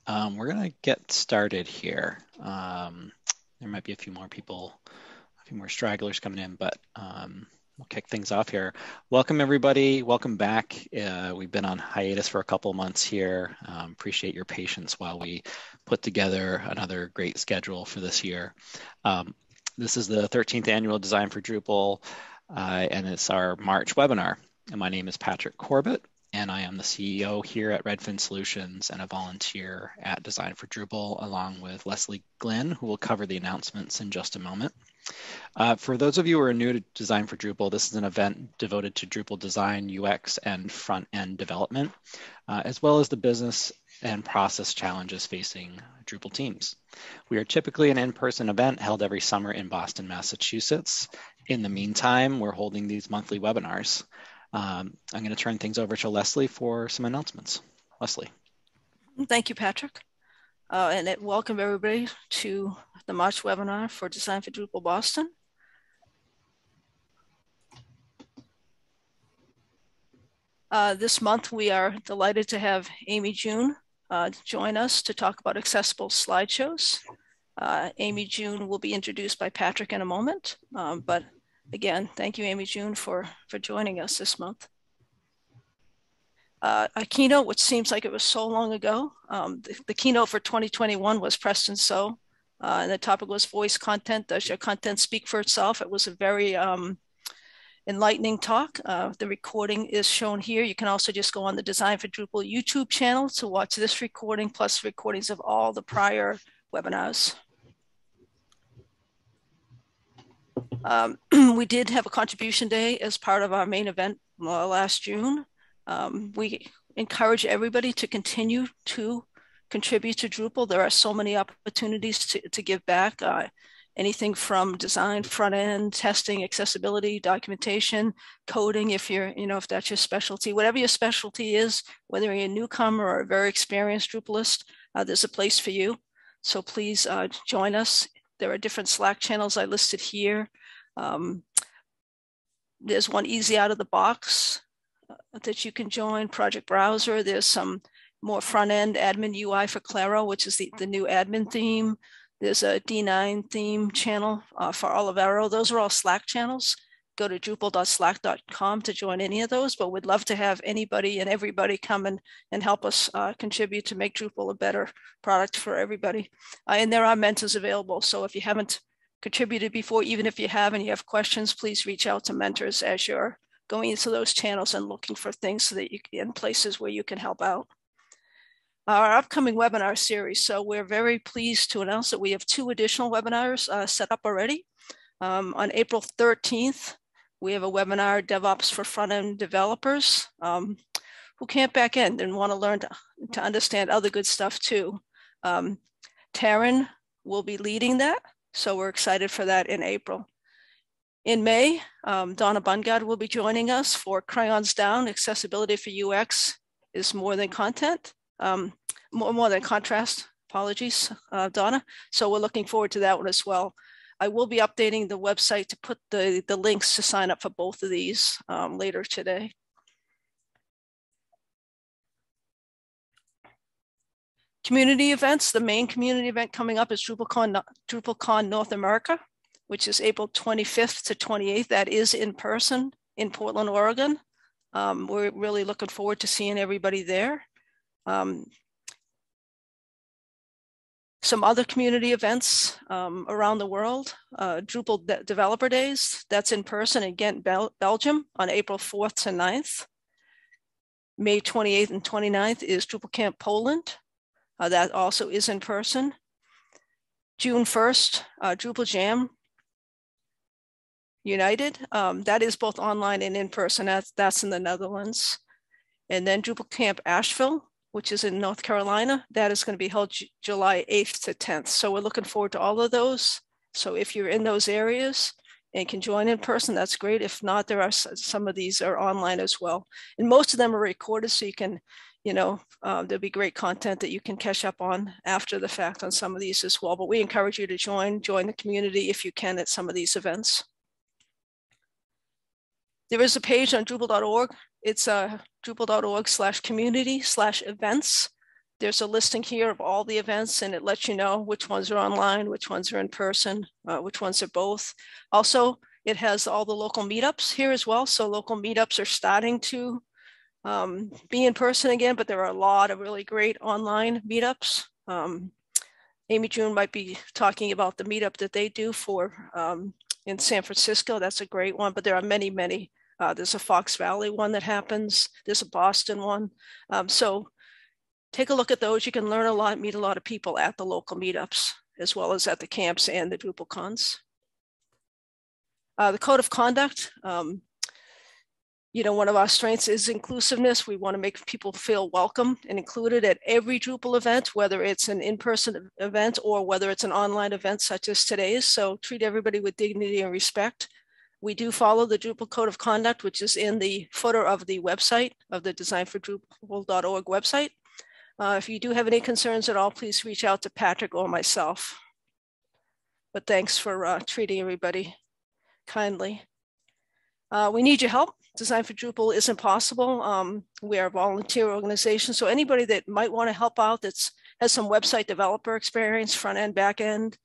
We're going to get started here. There might be a few more people, a few more stragglers coming in, but we'll kick things off here. Welcome, everybody. Welcome back. We've been on hiatus for a couple months here. Appreciate your patience while we put together another great schedule for this year. This is the 13th annual Design for Drupal, and it's our March webinar. And my name is Patrick Corbett, and I am the CEO here at Redfin Solutions and a volunteer at Design for Drupal, along with Leslie Glenn, who will cover the announcements in just a moment. For those of you who are new to Design for Drupal, this is an event devoted to Drupal design, UX, and front-end development, as well as the business and process challenges facing Drupal teams. We are typically an in-person event held every summer in Boston, Massachusetts. In the meantime, we're holding these monthly webinars. I'm going to turn things over to Leslie for some announcements. Leslie. Thank you, Patrick. And welcome everybody to the March webinar for Design for Drupal Boston. This month, we are delighted to have AmyJune join us to talk about accessible slideshows. AmyJune will be introduced by Patrick in a moment, but again, thank you, AmyJune, for joining us this month. A keynote, which seems like it was so long ago. The keynote for 2021 was Preston So, and the topic was voice content. Does your content speak for itself? It was a very enlightening talk. The recording is shown here. You can also just go on the Design for Drupal YouTube channel to watch this recording, plus recordings of all the prior webinars. We did have a contribution day as part of our main event last June. We encourage everybody to continue to contribute to Drupal. There are so many opportunities to give back. Anything from design, front end, testing, accessibility, documentation, coding, if that's your specialty. Whatever your specialty is, whether you're a newcomer or a very experienced Drupalist, there's a place for you. So please join us. There are different Slack channels I listed here. There's one easy out of the box that you can join, Project Browser. There's some more front-end admin UI for Claro, which is the new admin theme. There's a D9 theme channel for Olivero. Those are all Slack channels. Go to drupal.slack.com to join any of those, but we'd love to have anybody and everybody come and help us contribute to make Drupal a better product for everybody. And there are mentors available. So if you haven't contributed before, even if you have and you have questions, please reach out to mentors as you're going into those channels and looking for things so that you in places where you can help out. Our upcoming webinar series. So we're very pleased to announce that we have 2 additional webinars set up already. On April 13th, we have a webinar, DevOps for Front-End Developers who can't back end and want to learn to understand other good stuff too. Taryn will be leading that, so we're excited for that in April. In May, Donna Bungard will be joining us for Crayons Down, Accessibility for UX is More Than Content. More than contrast, apologies, Donna. So we're looking forward to that one as well. I will be updating the website to put the links to sign up for both of these later today. Community events, the main community event coming up is DrupalCon North America, which is April 25th to 28th. That is in person in Portland, Oregon. We're really looking forward to seeing everybody there. Some other community events around the world, Drupal Developer Days, that's in person in Ghent, Belgium on April 4th to 9th. May 28th and 29th is Drupal Camp Poland. That also is in person. June 1st, Drupal Jam United. That is both online and in person. That's in the Netherlands. And then Drupal Camp Asheville, which is in North Carolina. That is going to be held July 8th to 10th. So we're looking forward to all of those. So if you're in those areas and can join in person, that's great. If not, there are some of these are online as well. And most of them are recorded, so you can, there'll be great content that you can catch up on after the fact on some of these as well. But we encourage you to join the community if you can at some of these events. There is a page on Drupal.org. It's drupal.org/community/events. There's a listing here of all the events, and it lets you know which ones are online, which ones are in person, which ones are both. Also, it has all the local meetups here as well. So local meetups are starting to be in person again, but there are a lot of really great online meetups. AmyJune might be talking about the meetup that they do for in San Francisco. That's a great one, but there are many, many. There's a Fox Valley one that happens. There's a Boston one. So take a look at those. You can learn a lot, meet a lot of people at the local meetups, as well as at the camps and the DrupalCons. The code of conduct, one of our strengths is inclusiveness. We want to make people feel welcome and included at every Drupal event, whether it's an in-person event or whether it's an online event such as today's. So treat everybody with dignity and respect. We do follow the Drupal Code of Conduct, which is in the footer of the website, of the designfordrupal.org website. If you do have any concerns at all, please reach out to Patrick or myself. But thanks for treating everybody kindly. We need your help. Design for Drupal isn't possible. We are a volunteer organization, so anybody that might want to help out has some website developer experience, front end, back end.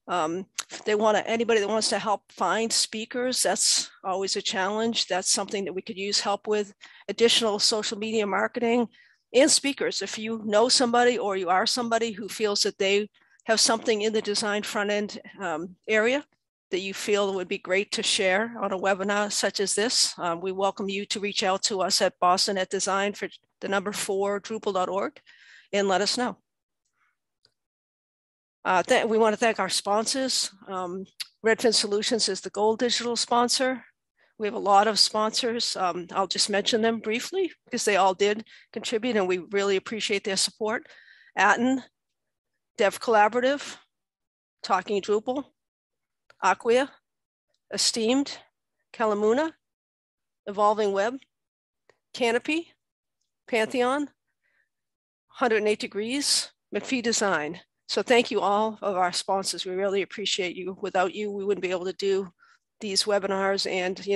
Anybody that wants to help find speakers, that's always a challenge. That's something that we could use help with. Additional social media marketing and speakers. If you know somebody or you are somebody who feels that they have something in the design front end area that you feel would be great to share on a webinar such as this, we welcome you to reach out to us at boston@design4Drupal.org and let us know. We want to thank our sponsors. Redfin Solutions is the gold digital sponsor. We have a lot of sponsors. I'll just mention them briefly because they all did contribute and we really appreciate their support. Atten, Dev Collaborative, Talking Drupal, Acquia, Esteemed, Kalamuna, Evolving Web, Canopy, Pantheon, 108 Degrees, McPhee Design. So thank you all of our sponsors. We really appreciate you. Without you, we wouldn't be able to do these webinars and the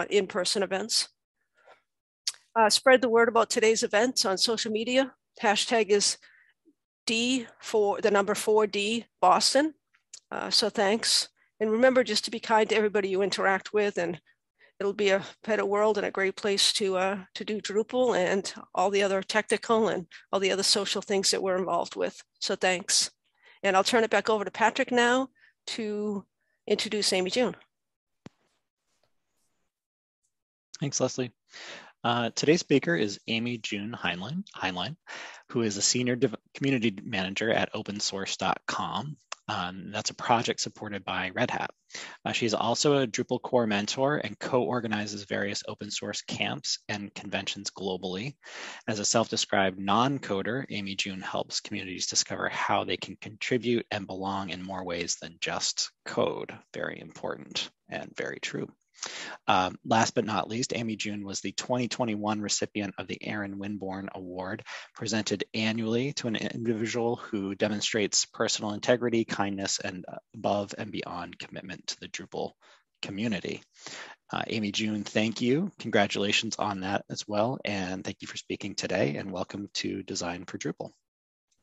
in-person events. Spread the word about today's events on social media. Hashtag is D4D Boston. So thanks. And remember just to be kind to everybody you interact with, and it'll be a better world and a great place to do Drupal and all the other technical and all the other social things that we're involved with. So thanks. And I'll turn it back over to Patrick now to introduce AmyJune. Thanks, Leslie. Today's speaker is AmyJune Hineline, who is a senior community manager at opensource.com. That's a project supported by Red Hat. She's also a Drupal core mentor and co-organizes various open source camps and conventions globally. As a self-described non-coder, AmyJune helps communities discover how they can contribute and belong in more ways than just code. Very important and very true. Last but not least, AmyJune was the 2021 recipient of the Aaron Winborn Award, presented annually to an individual who demonstrates personal integrity, kindness, and above and beyond commitment to the Drupal community. AmyJune, thank you. Congratulations on that as well. And thank you for speaking today, and welcome to Design for Drupal.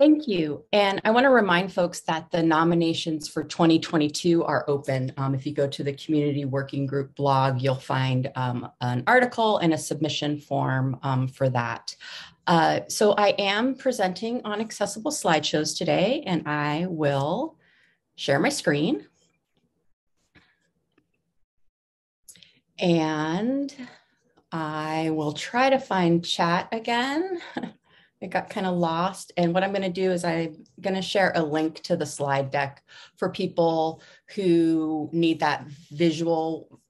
Thank you. And I want to remind folks that the nominations for 2022 are open. If you go to the Community Working Group blog, you'll find an article and a submission form for that. So I am presenting on accessible slideshows today, and I will share my screen. And I will try to find chat again. It got kind of lost. And what I'm going to do is I'm going to share a link to the slide deck for people who need that visual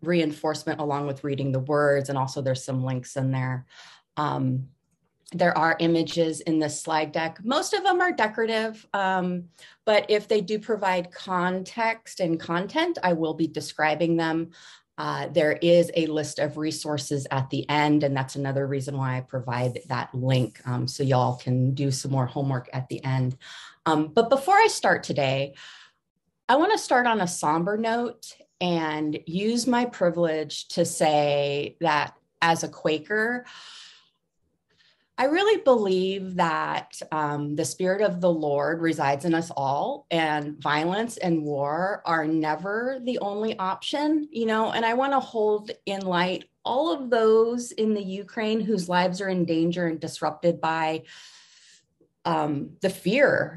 reinforcement along with reading the words. And also there's some links in there. There are images in this slide deck. Most of them are decorative, but if they do provide context and content, I will be describing them. There is a list of resources at the end, and that's another reason why I provide that link, so y'all can do some more homework at the end. But before I start today, I want to start on a somber note and use my privilege to say that as a Quaker, I really believe that the Spirit of the Lord resides in us all, and violence and war are never the only option, and I want to hold in light all of those in the Ukraine whose lives are in danger and disrupted by the fear,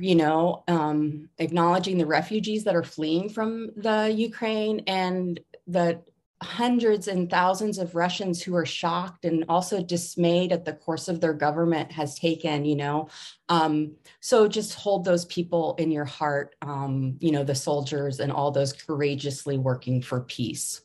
acknowledging the refugees that are fleeing from the Ukraine and the hundreds and thousands of Russians who are shocked and also dismayed at the course of their government has taken, so just hold those people in your heart, the soldiers and all those courageously working for peace.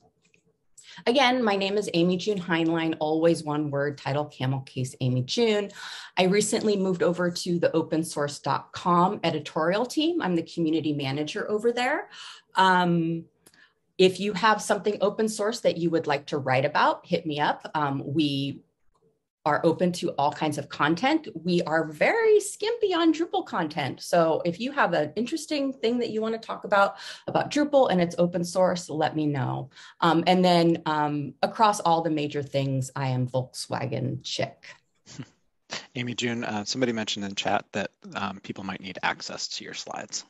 Again, my name is AmyJune Hineline, always one word, title camel case AmyJune. I recently moved over to the opensource.com editorial team. I'm the community manager over there. If you have something open source that you would like to write about, hit me up. We are open to all kinds of content. We are very skimpy on Drupal content. So if you have an interesting thing that you want to talk about Drupal and it's open source, let me know. And then across all the major things, I am Volkswagen chick. AmyJune, somebody mentioned in chat that people might need access to your slides.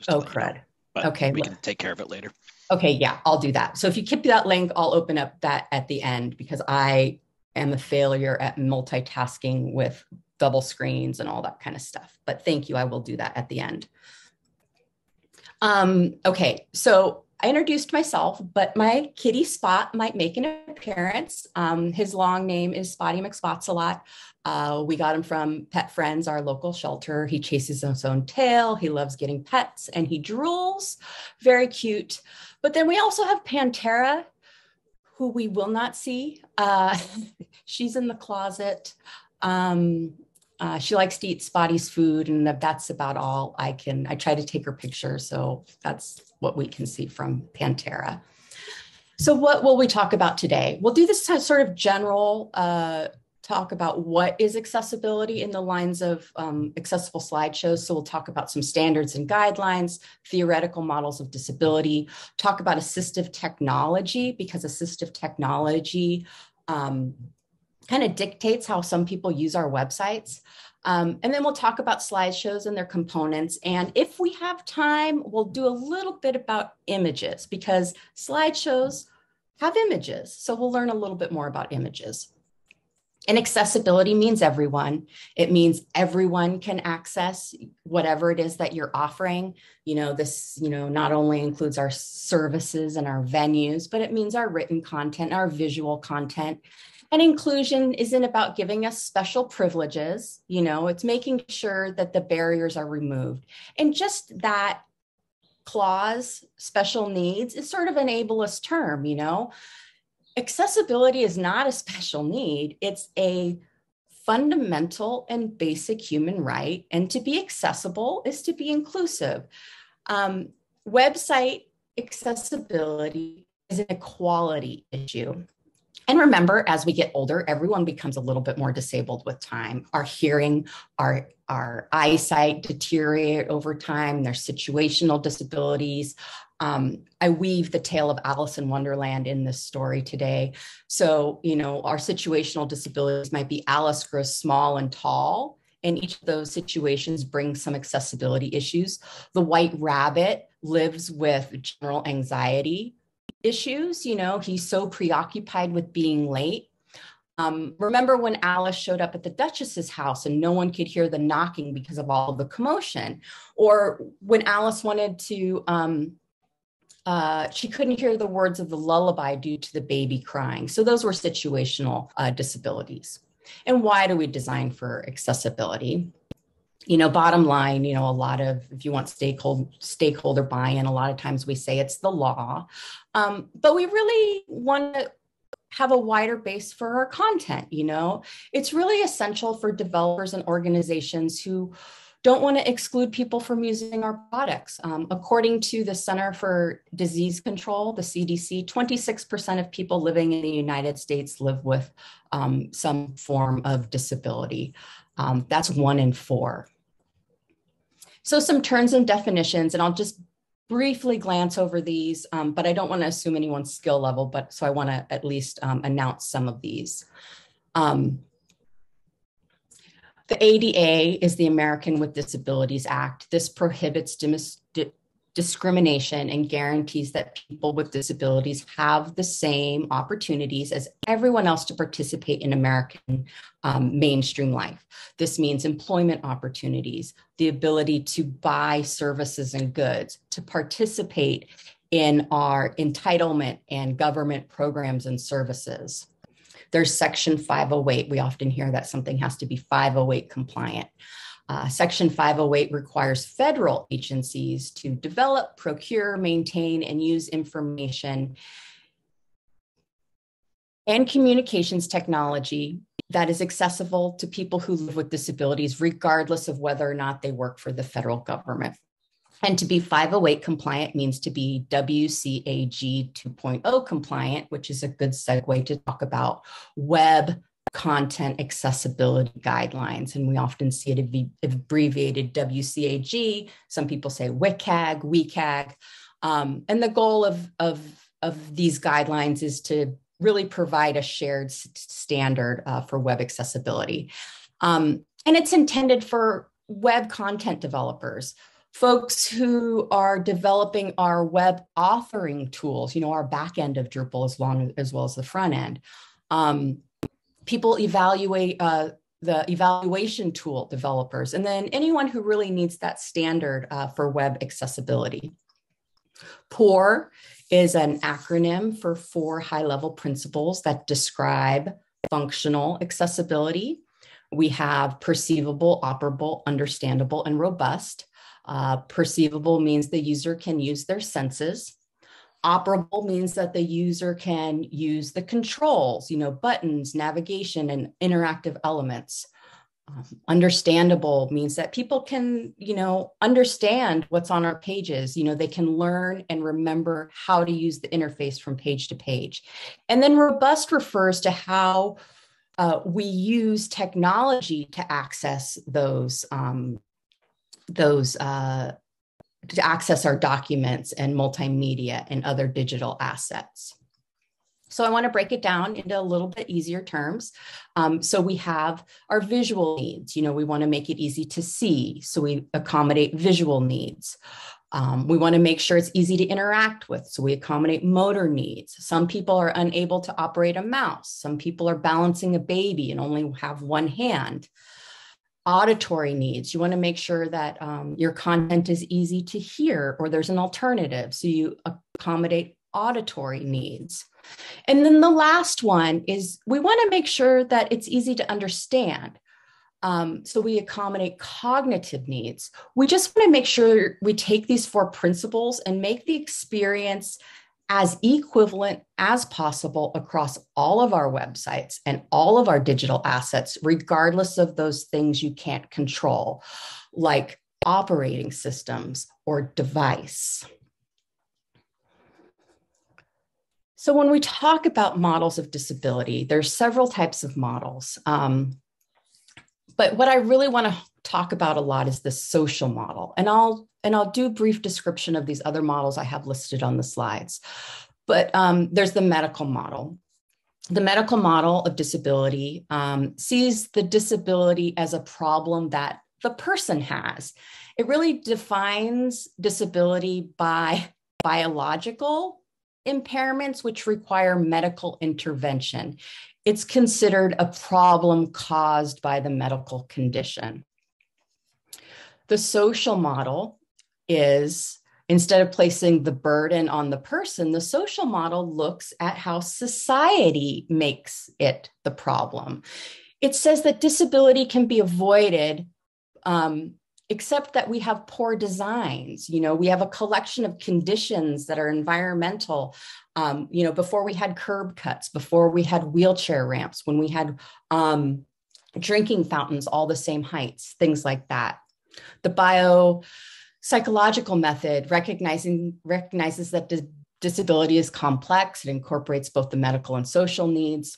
Oh, crud. Okay. We can take care of it later. Okay, yeah, I'll do that. So if you keep that link, I'll open up that at the end because I am a failure at multitasking with double screens and all that kind of stuff. But thank you, I will do that at the end. Okay, so I introduced myself, but my kitty Spot might make an appearance. His long name is Spotty McSpots-a-lot. We got him from Pet Friends, our local shelter. He chases his own tail. He loves getting pets and he drools. Very cute. But then we also have Pantera, who we will not see. She's in the closet. She likes to eat Spotty's food, and that's about all I try to take her picture, so that's what we can see from Pantera. So what will we talk about today? We'll do this sort of general talk about what is accessibility in the lines of accessible slideshows. So we'll talk about some standards and guidelines, theoretical models of disability, talk about assistive technology, because assistive technology kind of dictates how some people use our websites. And then we'll talk about slideshows and their components. And if we have time, we'll do a little bit about images, because slideshows have images. So we'll learn a little bit more about images. And accessibility means everyone. It means everyone can access whatever it is that you're offering. This, not only includes our services and our venues, but it means our written content, our visual content. And inclusion isn't about giving us special privileges. It's making sure that the barriers are removed. And just that clause, special needs, is sort of an ableist term, Accessibility is not a special need. It's a fundamental and basic human right. And to be accessible is to be inclusive. Website accessibility is an equality issue. And remember, as we get older, everyone becomes a little bit more disabled with time. Our hearing, our eyesight deteriorate over time. There's situational disabilities. I weave the tale of Alice in Wonderland in this story today. So, our situational disabilities might be Alice grows small and tall, and each of those situations brings some accessibility issues. The white rabbit lives with general anxiety issues. He's so preoccupied with being late. Remember when Alice showed up at the Duchess's house and no one could hear the knocking because of all of the commotion? Or when Alice wanted to, she couldn't hear the words of the lullaby due to the baby crying. So those were situational disabilities. And why do we design for accessibility? Bottom line, a lot of, if you want stakeholder buy-in, a lot of times we say it's the law, but we really want to have a wider base for our content. It's really essential for developers and organizations who don't want to exclude people from using our products. According to the Center for Disease Control, the CDC, 26% of people living in the United States live with some form of disability. That's 1 in 4. So some terms and definitions, and I'll just briefly glance over these, but I don't want to assume anyone's skill level, so I want to at least announce some of these. The ADA is the American with Disabilities Act. This prohibits discrimination and guarantees that people with disabilities have the same opportunities as everyone else to participate in American mainstream life. This means employment opportunities, the ability to buy services and goods, to participate in our entitlement and government programs and services. There's Section 508. We often hear that something has to be 508 compliant. Section 508 requires federal agencies to develop, procure, maintain, and use information and communications technology that is accessible to people who live with disabilities, regardless of whether or not they work for the federal government. And to be 508 compliant means to be WCAG 2.0 compliant, which is a good segue to talk about web content accessibility guidelines. And we often see it abbreviated WCAG. Some people say WCAG, WCAG. And the goal of these guidelines is to really provide a shared standard for web accessibility. And it's intended for web content developers, folks who are developing our web authoring tools, our back end of Drupal as well as the front end. People evaluate the evaluation tool developers, and then anyone who really needs that standard for web accessibility. POUR is an acronym for 4 high-level principles that describe functional accessibility. We have perceivable, operable, understandable, and robust. Perceivable means the user can use their senses. Operable means that the user can use the controls, buttons, navigation, and interactive elements. Understandable means that people can, understand what's on our pages. They can learn and remember how to use the interface from page to page. And then robust refers to how we use technology to access to access our documents and multimedia and other digital assets. So I want to break it down into a little bit easier terms. So we have our visual needs. We want to make it easy to see, so we accommodate visual needs. We want to make sure it's easy to interact with, so we accommodate motor needs. Some people are unable to operate a mouse. Some people are balancing a baby and only have one hand. Auditory needs. You want to make sure that your content is easy to hear, or there's an alternative, so you accommodate auditory needs. And then the last one is we want to make sure that it's easy to understand. So we accommodate cognitive needs. We just want to make sure we take these 4 principles and make the experience as equivalent as possible across all of our websites and all of our digital assets, regardless of those things you can't control, like operating systems or device. So when we talk about models of disability, there's several types of models. But what I really want to talk about a lot is the social model. And I'll do a brief description of these other models I have listed on the slides. But there's the medical model. The medical model of disability sees the disability as a problem that the person has. It really defines disability by biological impairments, which require medical intervention. It's considered a problem caused by the medical condition. The social model is, instead of placing the burden on the person, the social model looks at how society makes it the problem. It says that disability can be avoided, except that we have poor designs. We have a collection of conditions that are environmental. Before we had curb cuts, before we had wheelchair ramps, when we had drinking fountains all the same heights, things like that. The biopsychological method recognizes that disability is complex. It incorporates both the medical and social needs.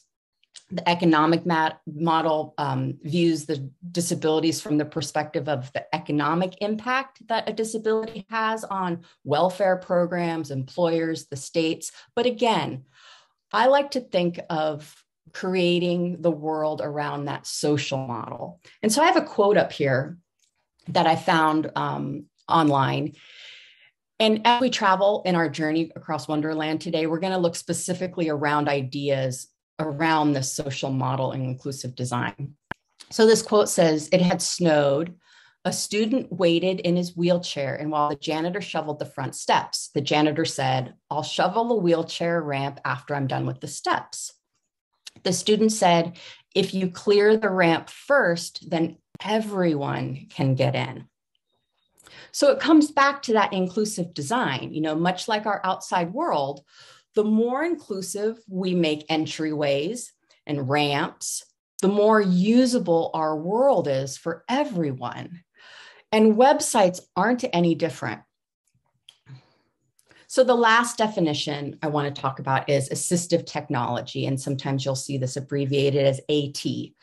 The economic model views the disabilities from the perspective of the economic impact that a disability has on welfare programs, employers, the states. But again, I like to think of creating the world around that social model. And so I have a quote up here that I found online. And as we travel in our journey across Wonderland today, we're going to look specifically around ideas around the social model and inclusive design. So this quote says, "It had snowed. A student waited in his wheelchair, and while the janitor shoveled the front steps, the janitor said, 'I'll shovel the wheelchair ramp after I'm done with the steps.' The student said, 'If you clear the ramp first, then everyone can get in.'" So it comes back to that inclusive design. Much like our outside world, the more inclusive we make entryways and ramps, the more usable our world is for everyone. And websites aren't any different. So the last definition I want to talk about is assistive technology, and sometimes you'll see this abbreviated as AT.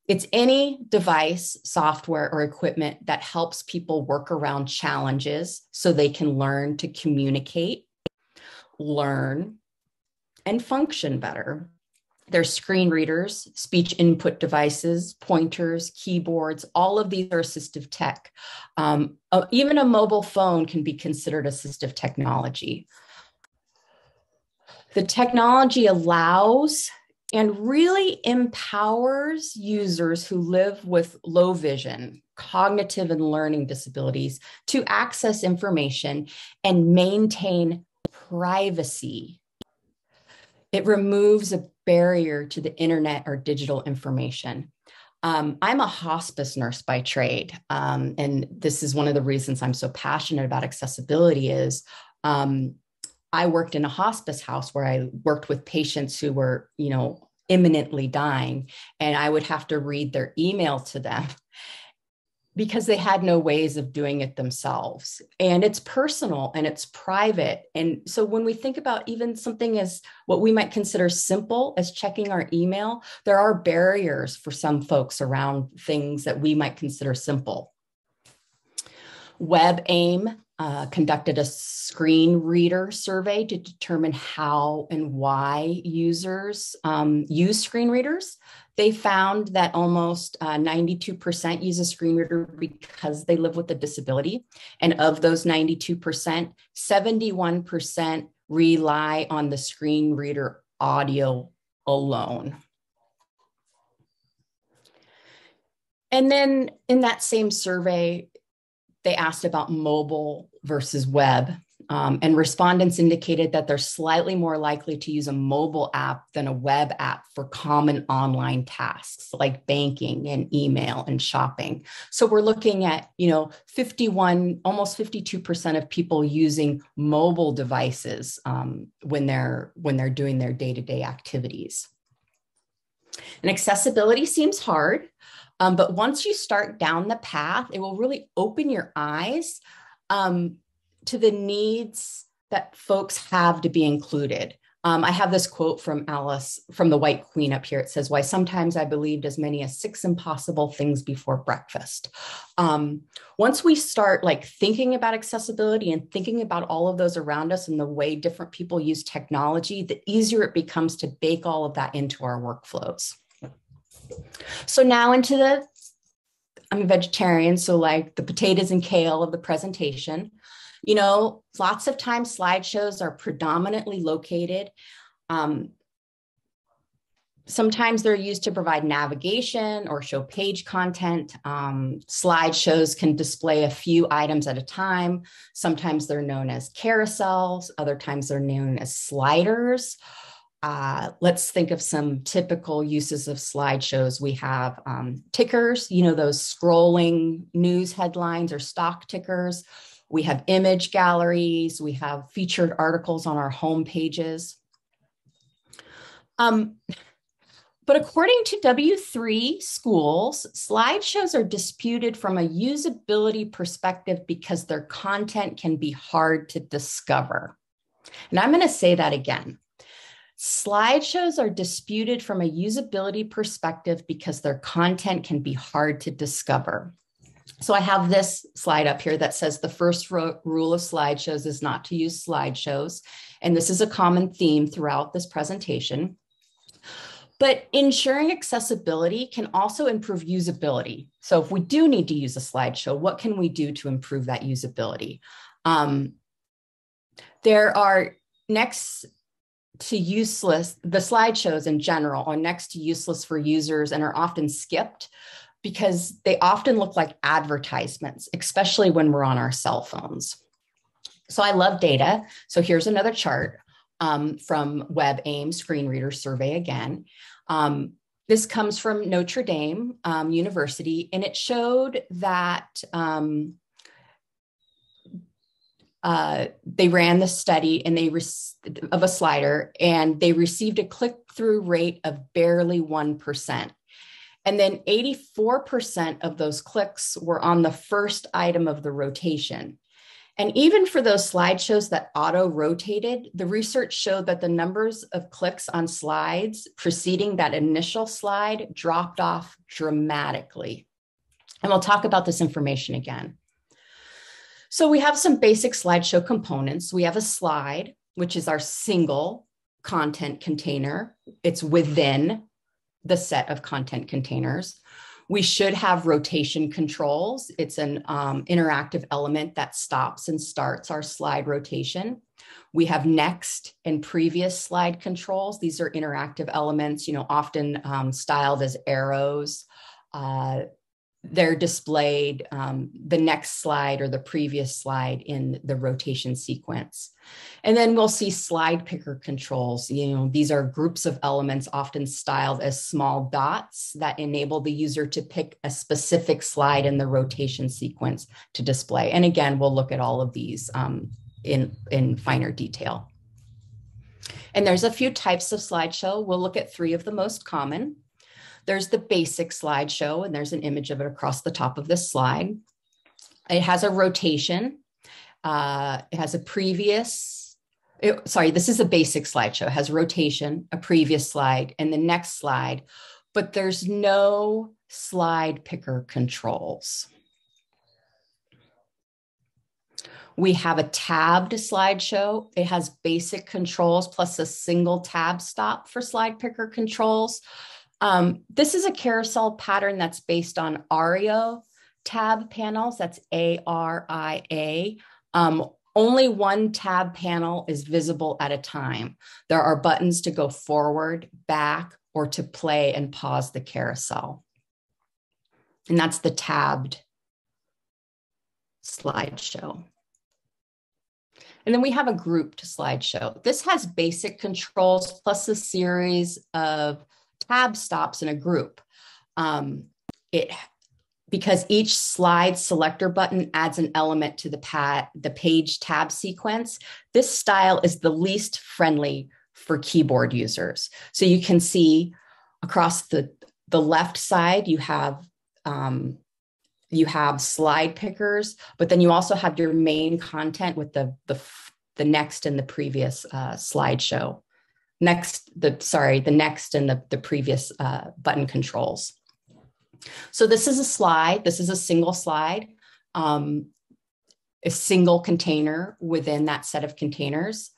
It's any device, software, or equipment that helps people work around challenges so they can learn to communicate, learn, and function better. There's screen readers, speech input devices, pointers, keyboards. All of these are assistive tech. Even a mobile phone can be considered assistive technology. The technology allows and really empowers users who live with low vision, cognitive and learning disabilities to access information and maintain privacy. It removes a barrier to the internet or digital information. I'm a hospice nurse by trade, and this is one of the reasons I'm so passionate about accessibility is I worked in a hospice house where I worked with patients who were, imminently dying, and I would have to read their email to them because they had no ways of doing it themselves. And it's personal and it's private. And so when we think about even something as what we might consider simple as checking our email, there are barriers for some folks around things that we might consider simple. WebAIM conducted a screen reader survey to determine how and why users use screen readers. They found that almost 92% use a screen reader because they live with a disability. And of those 92%, 71% rely on the screen reader audio alone. And then in that same survey, they asked about mobile versus web, and respondents indicated that they're slightly more likely to use a mobile app than a web app for common online tasks like banking and email and shopping. So we're looking at, 51, almost 52% of people using mobile devices when they're doing their day-to-day activities. And accessibility seems hard. But once you start down the path, it will really open your eyes to the needs that folks have to be included. I have this quote from Alice from the White Queen up here. It says, "Why sometimes I believed as many as 6 impossible things before breakfast." Once we start thinking about accessibility and thinking about all of those around us and the way different people use technology, the easier it becomes to bake all of that into our workflows. So now I'm a vegetarian, so the potatoes and kale of the presentation. Lots of times slideshows are predominantly located. Sometimes they're used to provide navigation or show page content. Slideshows can display a few items at a time. Sometimes they're known as carousels. Other times they're known as sliders. Let's think of some typical uses of slideshows. We have tickers, those scrolling news headlines or stock tickers. We have image galleries. We have featured articles on our home pages. But according to W3 Schools, slideshows are disputed from a usability perspective because their content can be hard to discover. And I'm going to say that again. Slideshows are disputed from a usability perspective because their content can be hard to discover. So I have this slide up here that says the first rule of slideshows is not to use slideshows. And this is a common theme throughout this presentation. But ensuring accessibility can also improve usability. So if we do need to use a slideshow, what can we do to improve that usability? There are next to useless, the slideshows in general are next to useless for users and are often skipped because they often look like advertisements, especially when we're on our cell phones. So I love data. So here's another chart from WebAIM Screen Reader Survey again. This comes from Notre Dame University, and it showed that they ran the study and of a slider, and they received a click-through rate of barely 1%. And then 84% of those clicks were on the first item of the rotation. And even for those slideshows that auto-rotated, the research showed that the numbers of clicks on slides preceding that initial slide dropped off dramatically. And we'll talk about this information again. So we have some basic slideshow components. We have a slide, which is our single content container. It's within the set of content containers. We should have rotation controls. It's an interactive element that stops and starts our slide rotation. We have next and previous slide controls. These are interactive elements, often styled as arrows. They're displayed the next slide or the previous slide in the rotation sequence. And then we'll see slide picker controls. These are groups of elements often styled as small dots that enable the user to pick a specific slide in the rotation sequence to display. And again, we'll look at all of these in finer detail. And there's a few types of slideshow. We'll look at 3 of the most common. There's the basic slideshow, and there's an image of it across the top of this slide. It has a rotation. It has a previous, this is a basic slideshow. It has rotation, a previous slide, and the next slide, but there's no slide picker controls. We have a tabbed slideshow. It has basic controls plus a single tab stop for slide picker controls. This is a carousel pattern that's based on ARIA tab panels. That's ARIA. Only one tab panel is visible at a time. There are buttons to go forward, back, or to play and pause the carousel. And that's the tabbed slideshow. And then we have a grouped slideshow. This has basic controls plus a series of tab stops in a group. Because each slide selector button adds an element to the page tab sequence, this style is the least friendly for keyboard users. So you can see across the left side, you have slide pickers, but then you also have your main content with the next and the previous slideshow. The next and the previous button controls. So this is a slide. This is a single slide, a single container within that set of containers.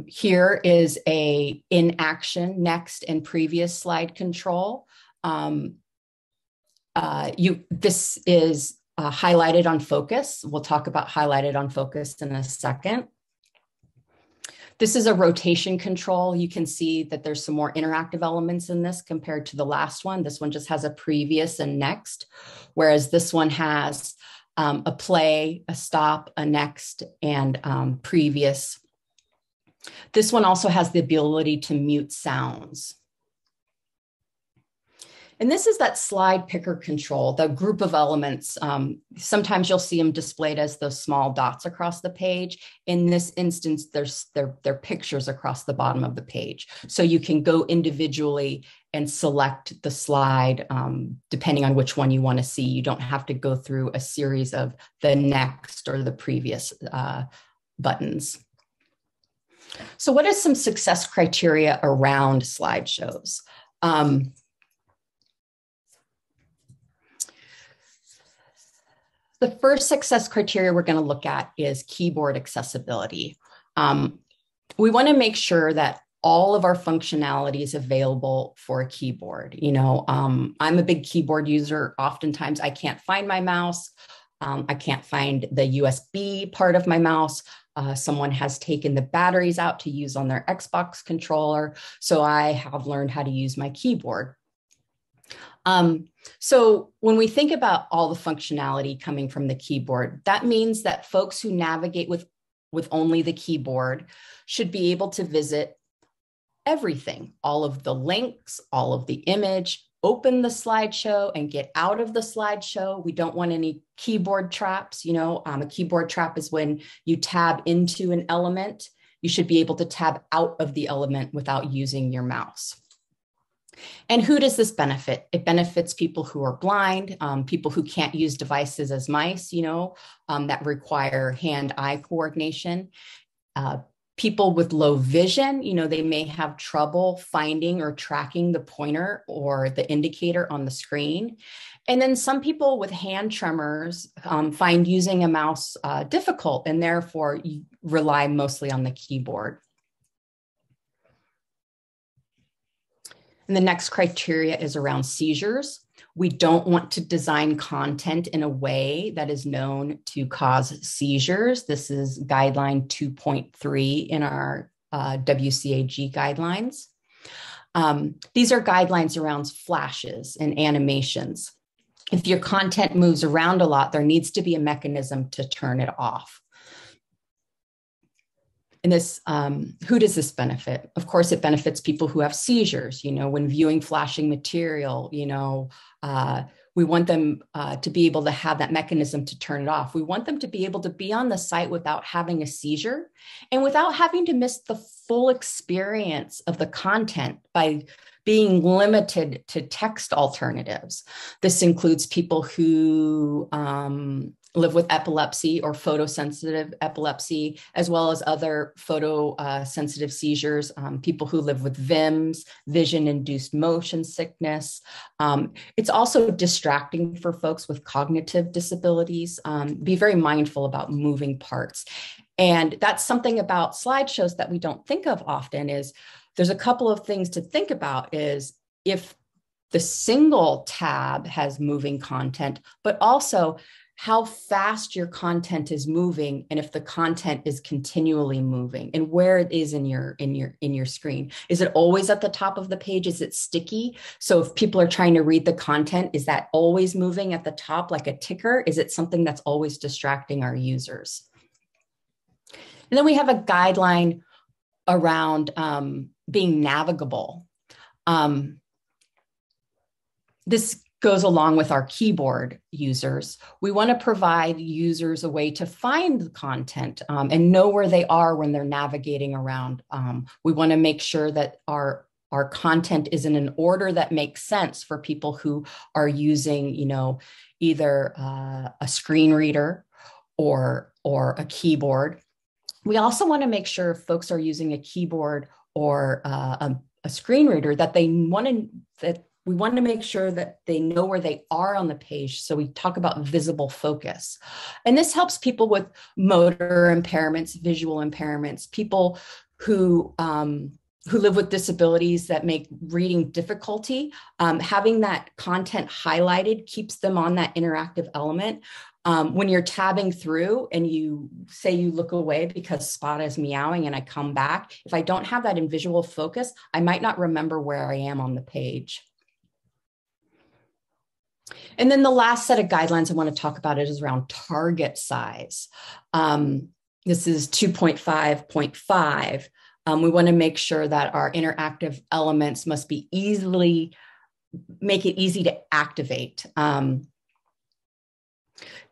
Here is a in action, next and previous slide control. This is highlighted on focus. We'll talk about highlighted on focus in a second. This is a rotation control. You can see that there's some more interactive elements in this compared to the last one. This one just has a previous and next, whereas this one has a play, a stop, a next, and previous. This one also has the ability to mute sounds. And this is that slide picker control, the group of elements. Sometimes you'll see them displayed as those small dots across the page. In this instance, they're pictures across the bottom of the page. So you can go individually and select the slide depending on which one you want to see. You don't have to go through a series of the next or the previous buttons. So what is some success criteria around slideshows? The first success criteria we're going to look at is keyboard accessibility. We want to make sure that all of our functionality is available for a keyboard. I'm a big keyboard user. Oftentimes I can't find my mouse. I can't find the USB part of my mouse. Someone has taken the batteries out to use on their Xbox controller. So I have learned how to use my keyboard. So when we think about all the functionality coming from the keyboard, that means that folks who navigate with only the keyboard should be able to visit everything, all of the links, all of the image, open the slideshow and get out of the slideshow. We don't want any keyboard traps. A keyboard trap is when you tab into an element. You should be able to tab out of the element without using your mouse. And who does this benefit? It benefits people who are blind, people who can't use devices as mice, that require hand-eye coordination. People with low vision, they may have trouble finding or tracking the pointer or the indicator on the screen. And then some people with hand tremors find using a mouse difficult and therefore rely mostly on the keyboard. And the next criteria is around seizures. We don't want to design content in a way that is known to cause seizures. This is guideline 2.3 in our WCAG guidelines. These are guidelines around flashes and animations. If your content moves around a lot, there needs to be a mechanism to turn it off. And this, who does this benefit? Of course, it benefits people who have seizures. When viewing flashing material, we want them to be able to have that mechanism to turn it off. We want them to be able to be on the site without having a seizure and without having to miss the full experience of the content by being limited to text alternatives. This includes people who live with epilepsy or photosensitive epilepsy, as well as other photosensitive seizures, people who live with VIMS, vision-induced motion sickness. It's also distracting for folks with cognitive disabilities. Be very mindful about moving parts. And that's something about slideshows that we don't think of often is there's a couple of things to think about is if the single tab has moving content, but also how fast your content is moving and if the content is continually moving and where it is in your screen. Is it always at the top of the page? Is it sticky? So if people are trying to read the content, is that always moving at the top like a ticker? Is it something that's always distracting our users? And then we have a guideline around being navigable. This goes along with our keyboard users. We want to provide users a way to find the content and know where they are when they're navigating around. We want to make sure that our content is in an order that makes sense for people who are using, either a screen reader or a keyboard. We also want to make sure if folks are using a keyboard or a screen reader that we want to make sure that they know where they are on the page. So we talk about visible focus. And this helps people with motor impairments, visual impairments, people who live with disabilities that make reading difficulty. Having that content highlighted keeps them on that interactive element. When you're tabbing through and you say you look away because Spot is meowing and I come back, if I don't have that in visual focus, I might not remember where I am on the page. And then the last set of guidelines I want to talk about is around target size. This is 2.5.5. We want to make sure that our interactive elements must be make it easy to activate.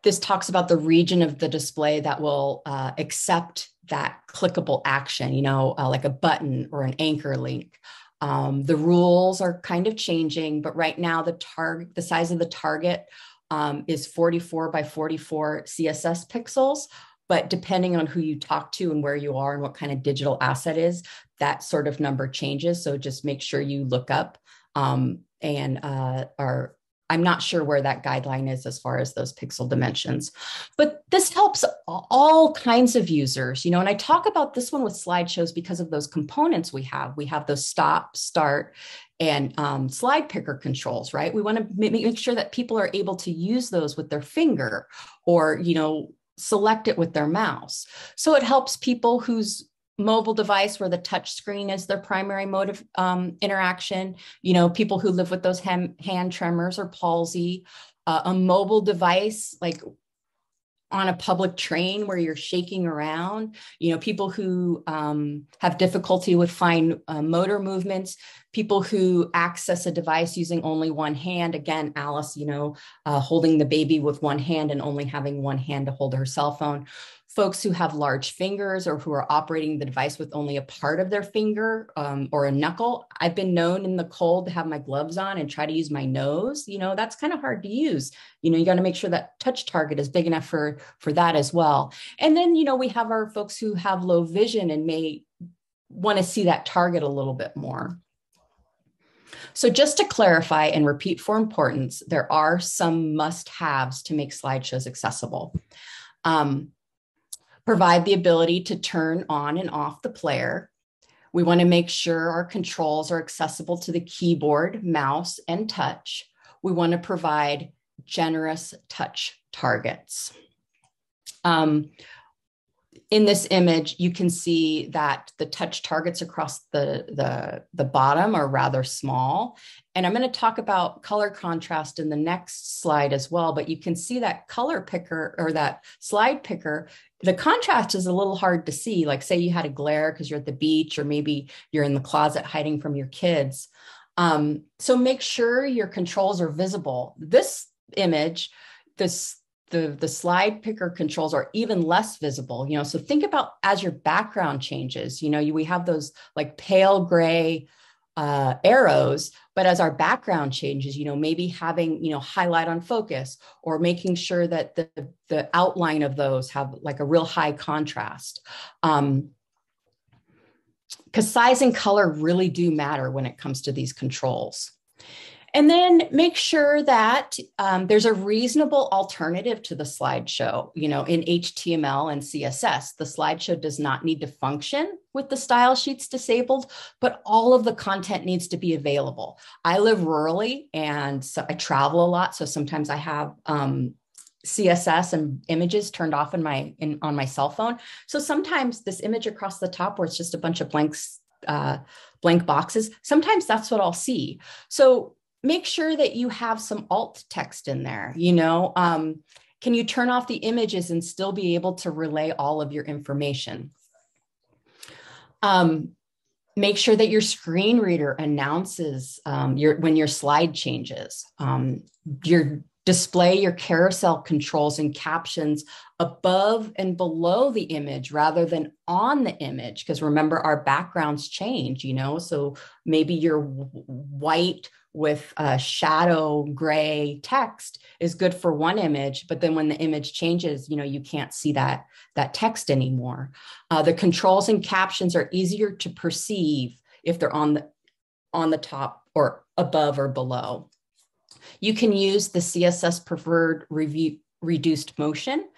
This talks about the region of the display that will accept that clickable action, like a button or an anchor link. The rules are kind of changing, but right now the size of the target is 44 by 44 CSS pixels. But depending on who you talk to and where you are and what kind of digital asset is, that sort of number changes. So just make sure you look up and are I'm not sure where that guideline is as far as those pixel dimensions, but this helps all kinds of users, and I talk about this one with slideshows because of those components we have. We have those stop, start, and slide picker controls, right? We want to make sure that people are able to use those with their finger or, select it with their mouse. So it helps people whose mobile device where the touch screen is their primary mode of interaction, people who live with those hand tremors or palsy, a mobile device like on a public train where you're shaking around, people who have difficulty with fine motor movements, people who access a device using only one hand. Again, Alice, holding the baby with one hand and only having one hand to hold her cell phone. Folks who have large fingers or who are operating the device with only a part of their finger or a knuckle. I've been known in the cold to have my gloves on and try to use my nose. That's kind of hard to use. You got to make sure that touch target is big enough for that as well. And then, we have our folks who have low vision and may want to see that target a little bit more. So just to clarify and repeat for importance, there are some must-haves to make slideshows accessible. Provide the ability to turn on and off the player. We want to make sure our controls are accessible to the keyboard, mouse, and touch. We want to provide generous touch targets. In this image, you can see that the touch targets across the bottom are rather small. And I'm going to talk about color contrast in the next slide as well, but you can see that color picker or that slide picker, the contrast is a little hard to see. Like say you had a glare because you're at the beach or maybe you're in the closet hiding from your kids. So make sure your controls are visible. This image, the slide picker controls are even less visible, so think about as your background changes, we have those like pale gray arrows, but as our background changes, maybe having, highlight on focus or making sure that the outline of those have like a real high contrast. Because size and color really do matter when it comes to these controls. And then make sure that there's a reasonable alternative to the slideshow. In HTML and CSS, the slideshow does not need to function with the style sheets disabled, but all of the content needs to be available. I live rurally and so I travel a lot. So sometimes I have CSS and images turned off on my cell phone. So sometimes this image across the top where it's just a bunch of blank boxes, sometimes that's what I'll see. So make sure that you have some alt text in there, can you turn off the images and still be able to relay all of your information? Make sure that your screen reader announces when your slide changes. Display your carousel controls and captions above and below the image rather than on the image. Because remember, our backgrounds change, so maybe your white with shadow gray text is good for one image, but then when the image changes, you can't see that text anymore. The controls and captions are easier to perceive if they're on the top or above or below. You can use the CSS preferred reduced motion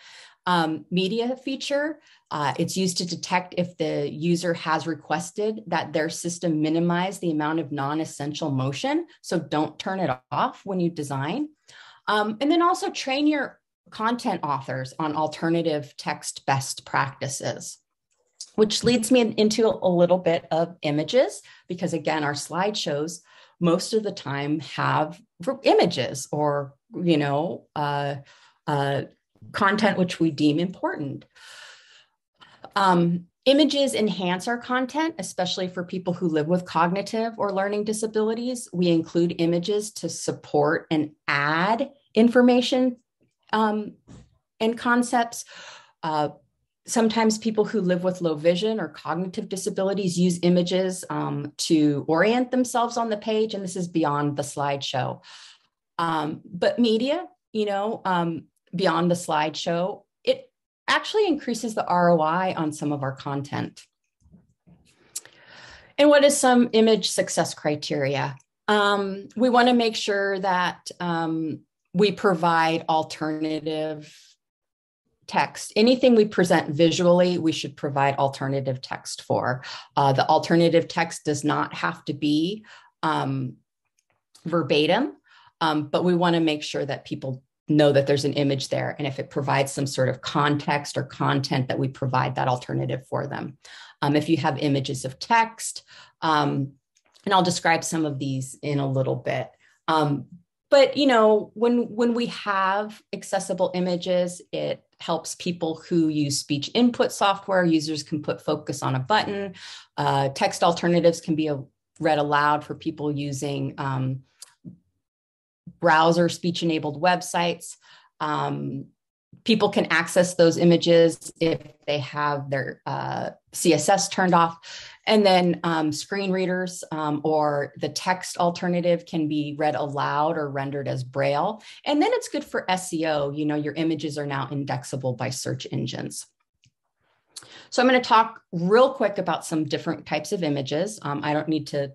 media feature. It's used to detect if the user has requested that their system minimize the amount of non-essential motion. So don't turn it off when you design. And then also train your content authors on alternative text best practices, which leads me into a little bit of images, because again, our slideshows most of the time have images or, content which we deem important. Images enhance our content, especially for people who live with cognitive or learning disabilities. We include images to support and add information and concepts. Sometimes people who live with low vision or cognitive disabilities use images to orient themselves on the page, and this is beyond the slideshow. But media, beyond the slideshow, it actually increases the ROI on some of our content. And what is some image success criteria? We want to make sure that we provide alternative text. Anything we present visually, we should provide alternative text for. The alternative text does not have to be verbatim, but we want to make sure that people know that there's an image there. And if it provides some sort of context or content, that we provide that alternative for them. If you have images of text, and I'll describe some of these in a little bit. But when we have accessible images, it helps people who use speech input software. Users can put focus on a button. Text alternatives can be read aloud for people using browser speech-enabled websites. People can access those images if they have their CSS turned off. And then screen readers or the text alternative can be read aloud or rendered as Braille. And then it's good for SEO. Your images are now indexable by search engines. So I'm going to talk real quick about some different types of images. I don't need to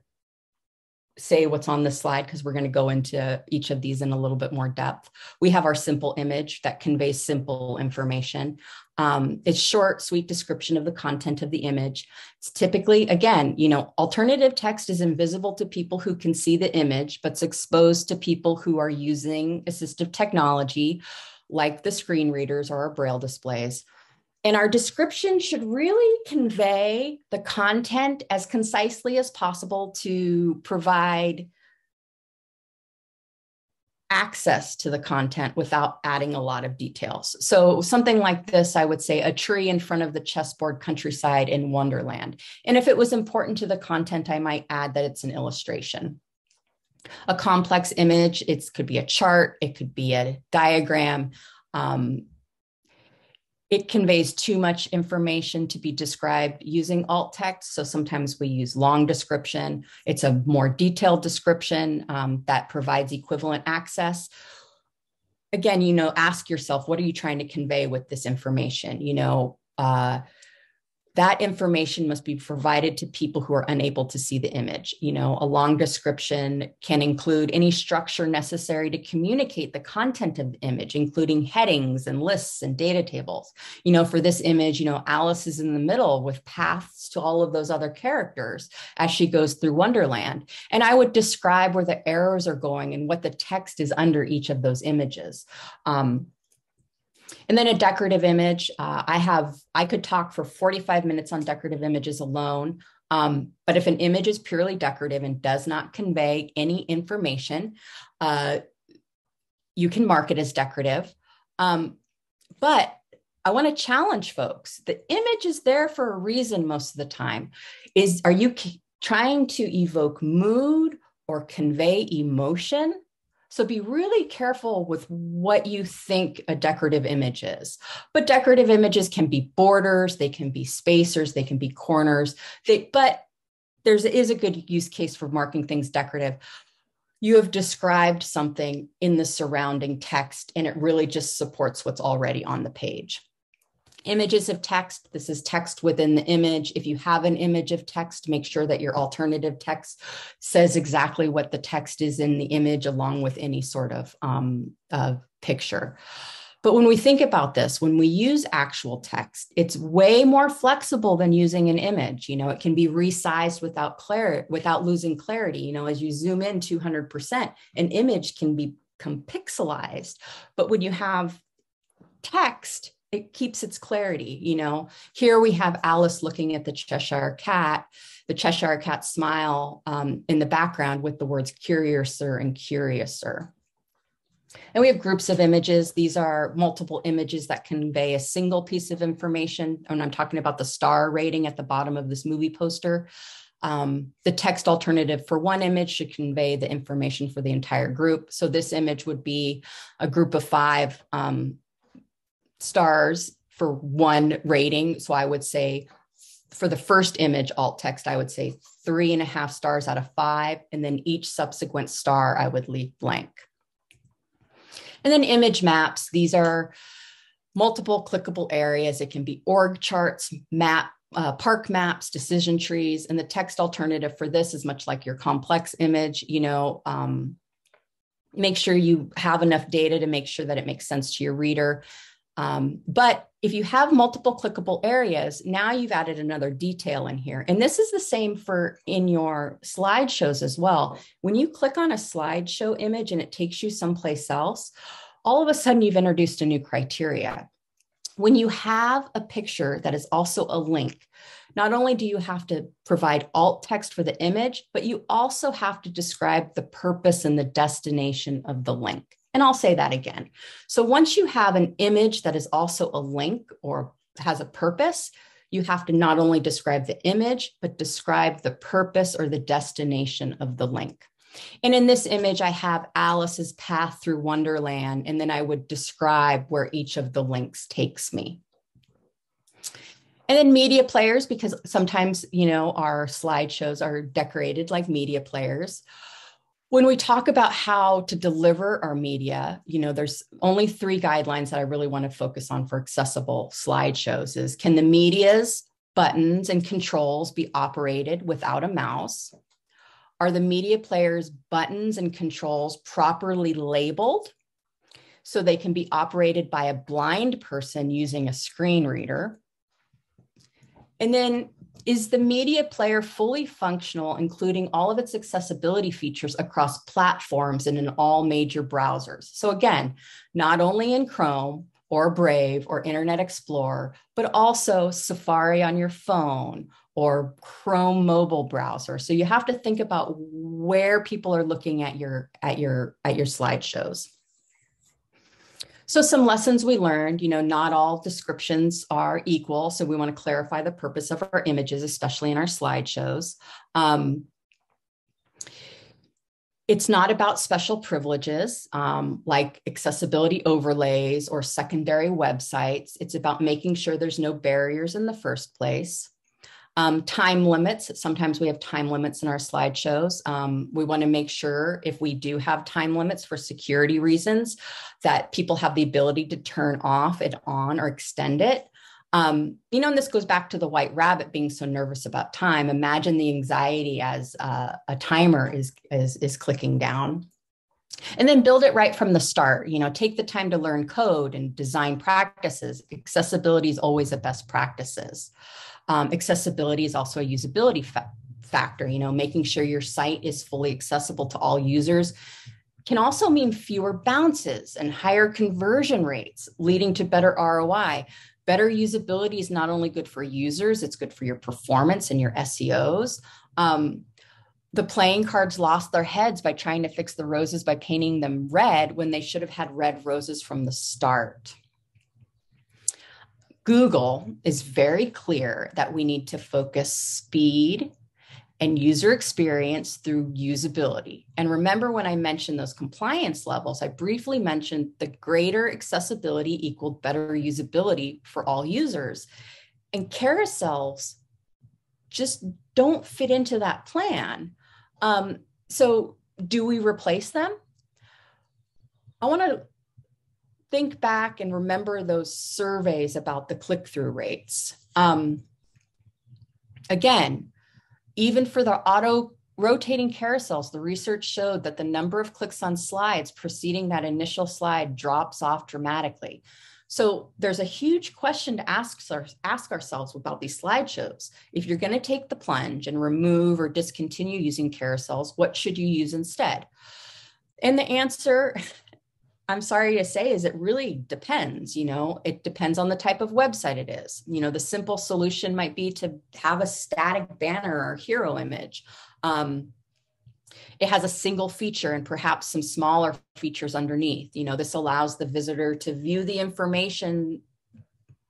say what's on this slide because we're going to go into each of these in a little bit more depth. We have our simple image that conveys simple information. It's short, sweet description of the content of the image. It's typically, again, alternative text is invisible to people who can see the image, but it's exposed to people who are using assistive technology like the screen readers or our Braille displays. And our description should really convey the content as concisely as possible to provide access to the content without adding a lot of details. So something like this, I would say a tree in front of the chessboard countryside in Wonderland. And if it was important to the content, I might add that it's an illustration. A complex image, it could be a chart, it could be a diagram. It conveys too much information to be described using alt text. So sometimes we use long description. It's a more detailed description that provides equivalent access. Again, ask yourself, what are you trying to convey with this information? That information must be provided to people who are unable to see the image. A long description can include any structure necessary to communicate the content of the image, including headings and lists and data tables. For this image, Alice is in the middle with paths to all of those other characters as she goes through Wonderland. And I would describe where the arrows are going and what the text is under each of those images. And then a decorative image. I could talk for 45 minutes on decorative images alone. But if an image is purely decorative and does not convey any information, you can mark it as decorative. But I want to challenge folks. The image is there for a reason most of the time. Are you trying to evoke mood or convey emotion? So be really careful with what you think a decorative image is. But decorative images can be borders, they can be spacers, they can be corners. But there is a good use case for marking things decorative. You have described something in the surrounding text, and it really just supports what's already on the page. Images of text, this is text within the image. If you have an image of text, make sure that your alternative text says exactly what the text is in the image along with any sort of picture. But when we think about this, when we use actual text, it's way more flexible than using an image. It can be resized without losing clarity. As you zoom in 200%, an image can become pixelized. But when you have text, it keeps its clarity. Here we have Alice looking at the Cheshire Cat smile in the background with the words curiouser and curiouser. And we have groups of images. These are multiple images that convey a single piece of information. And I'm talking about the star rating at the bottom of this movie poster. The text alternative for one image should convey the information for the entire group. So this image would be a group of 5 stars for one rating. So I would say for the first image alt text, I would say 3.5 stars out of 5. And then each subsequent star I would leave blank. And then image maps. These are multiple clickable areas. It can be org charts, map park maps, decision trees, and the text alternative for this is much like your complex image. Make sure you have enough data to make sure that it makes sense to your reader. But if you have multiple clickable areas, now you've added another detail in here. And this is the same for in your slideshows as well. When you click on a slideshow image and it takes you someplace else, all of a sudden you've introduced a new criteria. When you have a picture that is also a link, not only do you have to provide alt text for the image, but you also have to describe the purpose and the destination of the link. And I'll say that again. So once you have an image that is also a link or has a purpose, you have to not only describe the image, but describe the purpose or the destination of the link. And in this image, I have Alice's path through Wonderland, and then I would describe where each of the links takes me. And then media players, because sometimes, our slideshows are decorated like media players. When we talk about how to deliver our media, there's only 3 guidelines that I really want to focus on for accessible slideshows is, can the media's buttons and controls be operated without a mouse? Are the media player's buttons and controls properly labeled so they can be operated by a blind person using a screen reader? And then, is the media player fully functional, including all of its accessibility features across platforms and in all major browsers? So again, not only in Chrome or Brave or Internet Explorer, but also Safari on your phone or Chrome mobile browser. So you have to think about where people are looking at your slideshows. So some lessons we learned, not all descriptions are equal. So we want to clarify the purpose of our images, especially in our slideshows. It's not about special privileges like accessibility overlays or secondary websites. It's about making sure there's no barriers in the first place. Time limits. Sometimes we have time limits in our slideshows. We want to make sure if we do have time limits for security reasons that people have the ability to turn off it on or extend it. And this goes back to the white rabbit being so nervous about time. Imagine the anxiety as a timer is clicking down. And then build it right from the start. Take the time to learn code and design practices. Accessibility is always a best practices. Accessibility is also a usability factor. Making sure your site is fully accessible to all users can also mean fewer bounces and higher conversion rates, leading to better ROI. Better usability is not only good for users, it's good for your performance and your SEOs. The playing cards lost their heads by trying to fix the roses by painting them red when they should have had red roses from the start. Google is very clear that we need to focus speed and user experience through usability. And remember when I mentioned those compliance levels, I briefly mentioned the greater accessibility equaled better usability for all users. And carousels just don't fit into that plan. So do we replace them? I want to think back and remember those surveys about the click-through rates. Again, even for the auto rotating carousels, the research showed that the number of clicks on slides preceding that initial slide drops off dramatically. So there's a huge question to ask ourselves about these slideshows. If you're going to take the plunge and remove or discontinue using carousels, what should you use instead? And the answer, I'm sorry to say, is it really depends. It depends on the type of website it is. The simple solution might be to have a static banner or hero image. It has a single feature and perhaps some smaller features underneath. This allows the visitor to view the information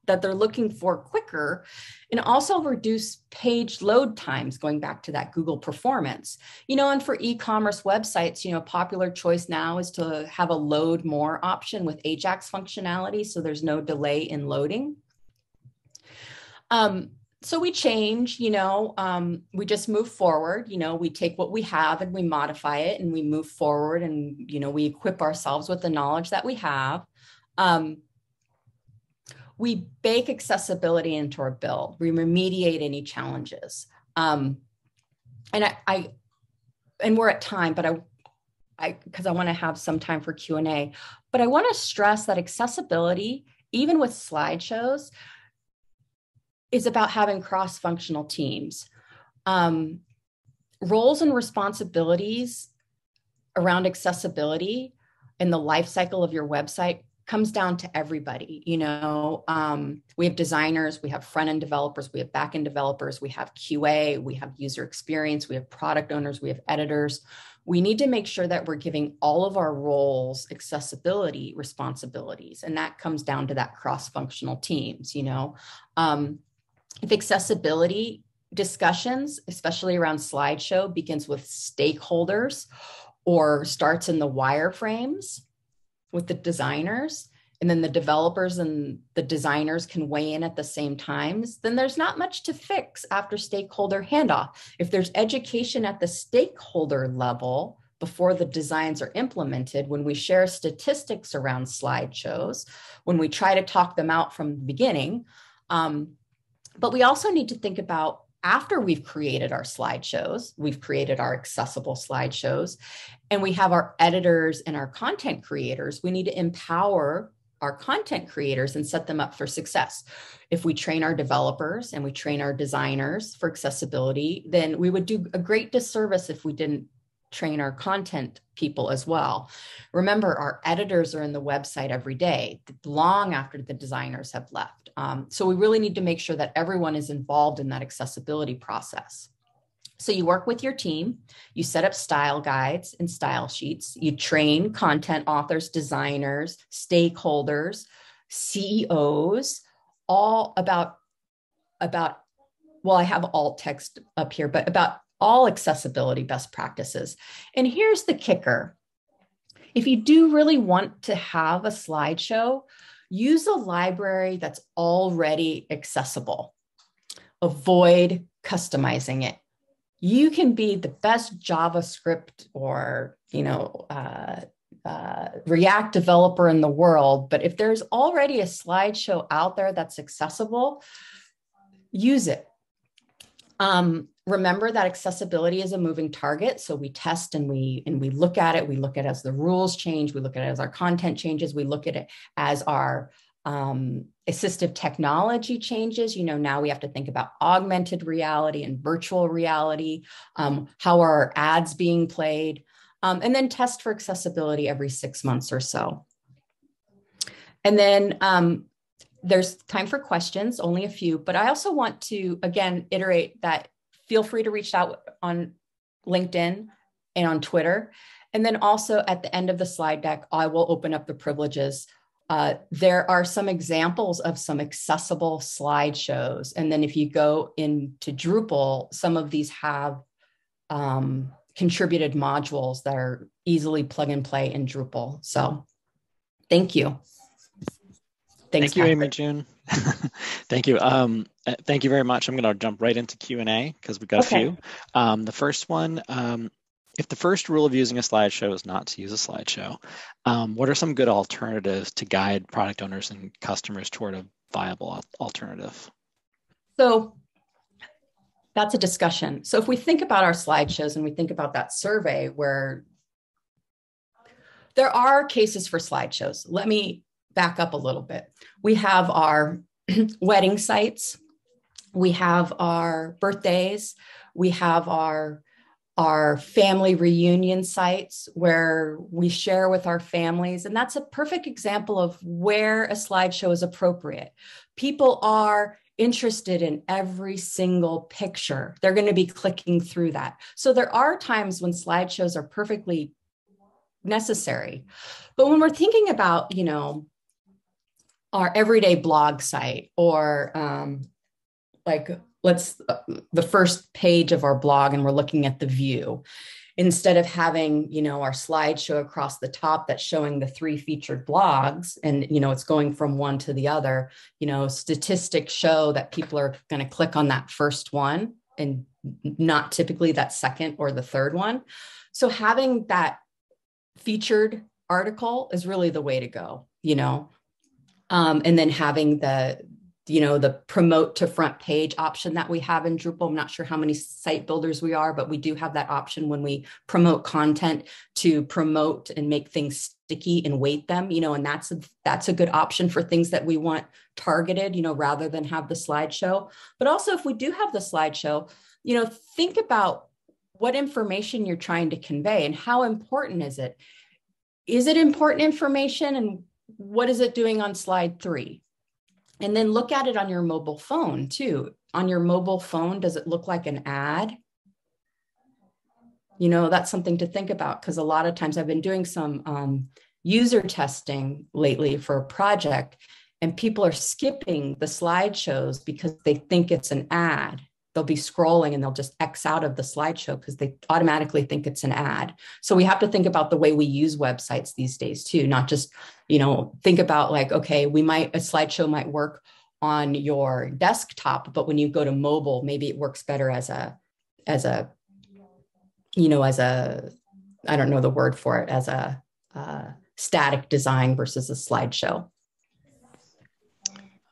that they're looking for quicker and also reduce page load times, going back to that Google performance. And for e-commerce websites, a popular choice now is to have a load more option with Ajax functionality, so there's no delay in loading. So we change, we just move forward, we take what we have and we modify it and we move forward and, we equip ourselves with the knowledge that we have. we bake accessibility into our build. We remediate any challenges. And we're at time, but because I want to have some time for Q&A, but I want to stress that accessibility, even with slideshows, is about having cross-functional teams. Roles and responsibilities around accessibility in the life cycle of your website comes down to everybody. We have designers, we have front-end developers, we have back-end developers, we have QA, we have user experience, we have product owners, we have editors. We need to make sure that we're giving all of our roles accessibility responsibilities. And that comes down to that cross-functional teams, If accessibility discussions, especially around slideshow, begins with stakeholders or starts in the wireframes with the designers, and then the developers and the designers can weigh in at the same times, then there's not much to fix after stakeholder handoff. If there's education at the stakeholder level before the designs are implemented, when we share statistics around slideshows, when we try to talk them out from the beginning, but we also need to think about after we've created our slideshows, we've created our accessible slideshows, and we have our editors and our content creators, we need to empower our content creators and set them up for success. If we train our developers and we train our designers for accessibility, then we would do a great disservice if we didn't train our content people as well. Remember, our editors are in the website every day, long after the designers have left. So we really need to make sure that everyone is involved in that accessibility process. So you work with your team, you set up style guides and style sheets, you train content authors, designers, stakeholders, CEOs, all about, well, I have alt text up here, but about all accessibility best practices. And here's the kicker. If you do really want to have a slideshow, use a library that's already accessible. Avoid customizing it. You can be the best JavaScript or, React developer in the world, but if there's already a slideshow out there that's accessible, use it. Remember that accessibility is a moving target. So we test and we look at it. We look at it as the rules change. We look at it as our content changes. We look at it as our assistive technology changes. Now we have to think about augmented reality and virtual reality. How are ads being played? And then test for accessibility every 6 months or so. And then there's time for questions, only a few, but I also want to, again, iterate that feel free to reach out on LinkedIn and on Twitter. And then also at the end of the slide deck, I will open up the privileges. There are some examples of some accessible slideshows. And then if you go into Drupal, some of these have contributed modules that are easily plug and play in Drupal. So thank you. Thanks, thank you, AmyJune. Thank you. Thank you very much. I'm going to jump right into Q&A because we've got a few. The first one, if the first rule of using a slideshow is not to use a slideshow, what are some good alternatives to guide product owners and customers toward a viable alternative? So that's a discussion. So if we think about our slideshows and we think about that survey where there are cases for slideshows, let me back up a little bit. We have our wedding sites, we have our birthdays, we have our family reunion sites where we share with our families. And that's a perfect example of where a slideshow is appropriate. People are interested in every single picture. They're going to be clicking through that. So there are times when slideshows are perfectly necessary. But when we're thinking about, our everyday blog site or the first page of our blog and we're looking at the view, instead of having, our slideshow across the top that's showing the 3 featured blogs and, it's going from one to the other, statistics show that people are going to click on that first one and not typically that second or the third one. So having that featured article is really the way to go, And then having the promote to front page option that we have in Drupal. I'm not sure how many site builders we are, but we do have that option when we promote content to promote and make things sticky and weight them, and that's a good option for things that we want targeted, rather than have the slideshow. But also if we do have the slideshow, think about what information you're trying to convey and how important is it? Is it important information? And what is it doing on slide 3? And then look at it on your mobile phone too. On your mobile phone, does it look like an ad? That's something to think about, because a lot of times I've been doing some user testing lately for a project, and people are skipping the slideshows because they think it's an ad. They'll be scrolling and they'll just X out of the slideshow because they automatically think it's an ad. So we have to think about the way we use websites these days too, not just, think about like, okay, a slideshow might work on your desktop, but when you go to mobile, maybe it works better as a, I don't know the word for it, as a static design versus a slideshow.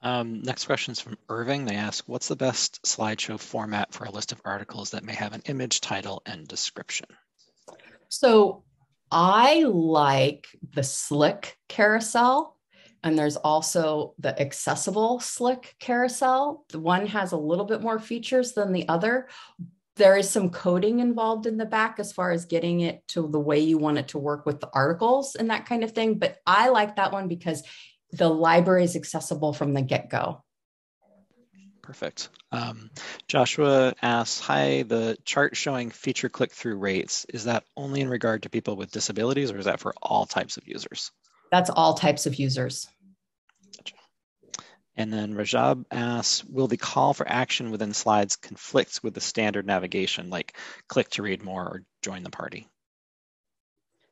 Next question is from Irving. They ask, what's the best slideshow format for a list of articles that may have an image, title, and description? So I like the slick carousel, and there's also the accessible slick carousel. The one has a little bit more features than the other. There is some coding involved in the back as far as getting it to the way you want it to work with the articles and that kind of thing. But I like that one because the library is accessible from the get-go. Perfect. Joshua asks, hi, the chart showing feature click-through rates, is that only in regard to people with disabilities, or is that for all types of users? That's all types of users. Gotcha. And then Rajab asks, will the call for action within slides conflict with the standard navigation, like click to read more or join the party?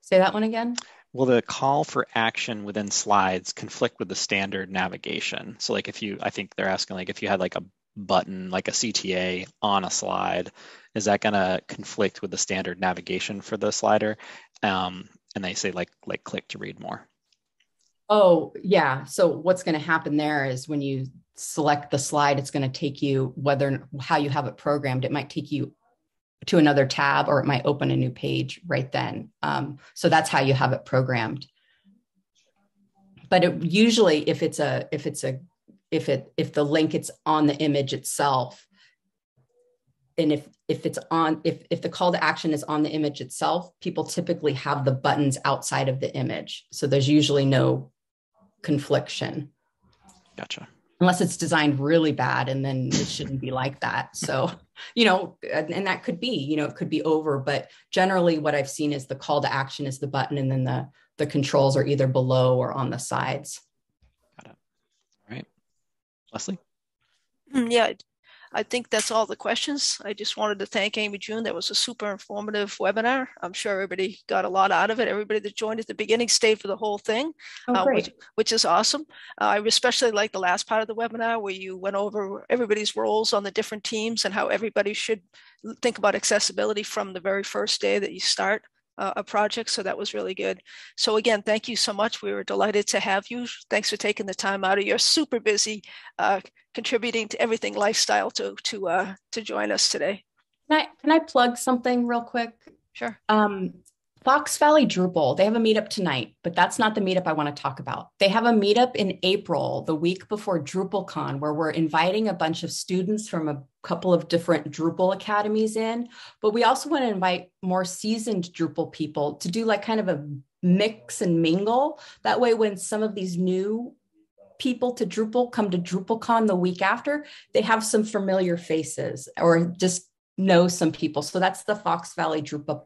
Say that one again. Will the call for action within slides conflict with the standard navigation? So like I think they're asking like if you had like a button, like a CTA on a slide, is that gonna conflict with the standard navigation for the slider? And they say like click to read more. Oh yeah, so what's gonna happen there is when you select the slide, it's gonna take you, how you have it programmed, it might take you to another tab, or it might open a new page right then. So that's how you have it programmed. But it usually, if the link it's on the image itself, and if the call to action is on the image itself, people typically have the buttons outside of the image. So there's usually no confliction. Gotcha. Unless it's designed really bad, and then it shouldn't be like that. So, and that could be, it could be over, but generally what I've seen is the call to action is the button, and then the controls are either below or on the sides. Got it. All right. Leslie? Yeah, I think that's all the questions. I just wanted to thank AmyJune. That was a super informative webinar. I'm sure everybody got a lot out of it. Everybody that joined at the beginning stayed for the whole thing, which is awesome. I especially like the last part of the webinar where you went over everybody's roles on the different teams and how everybody should think about accessibility from the very first day that you start a project. So that was really good. So again, thank you so much. We were delighted to have you. Thanks for taking the time out of your super busy contributing to everything lifestyle to join us today. Can I plug something real quick? Sure. Fox Valley Drupal, they have a meetup tonight, but that's not the meetup I want to talk about. They have a meetup in April, the week before DrupalCon, where we're inviting a bunch of students from a couple of different Drupal academies in, but we also want to invite more seasoned Drupal people to do like kind of a mix and mingle. That way, when some of these new people to Drupal come to DrupalCon the week after, they have some familiar faces or just know some people. So that's the Fox Valley Drupal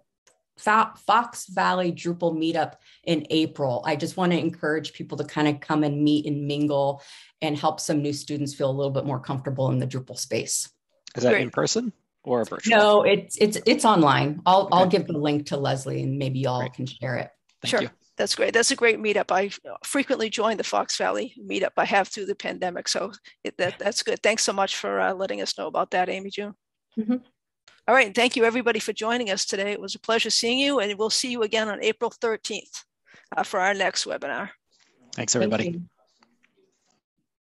meetup in April. I just want to encourage people to kind of come and meet and mingle and help some new students feel a little bit more comfortable in the Drupal space. Is that in person or virtual? No, it's online. I'll give the link to Leslie and maybe y'all can share it. Thank you. That's great. That's a great meetup. I frequently join the Fox Valley meetup. I have through the pandemic. So that's good. Thanks so much for letting us know about that, AmyJune. Mm-hmm. All right. And thank you, everybody, for joining us today. It was a pleasure seeing you. And we'll see you again on April 13th for our next webinar. Thanks, everybody. Thank you.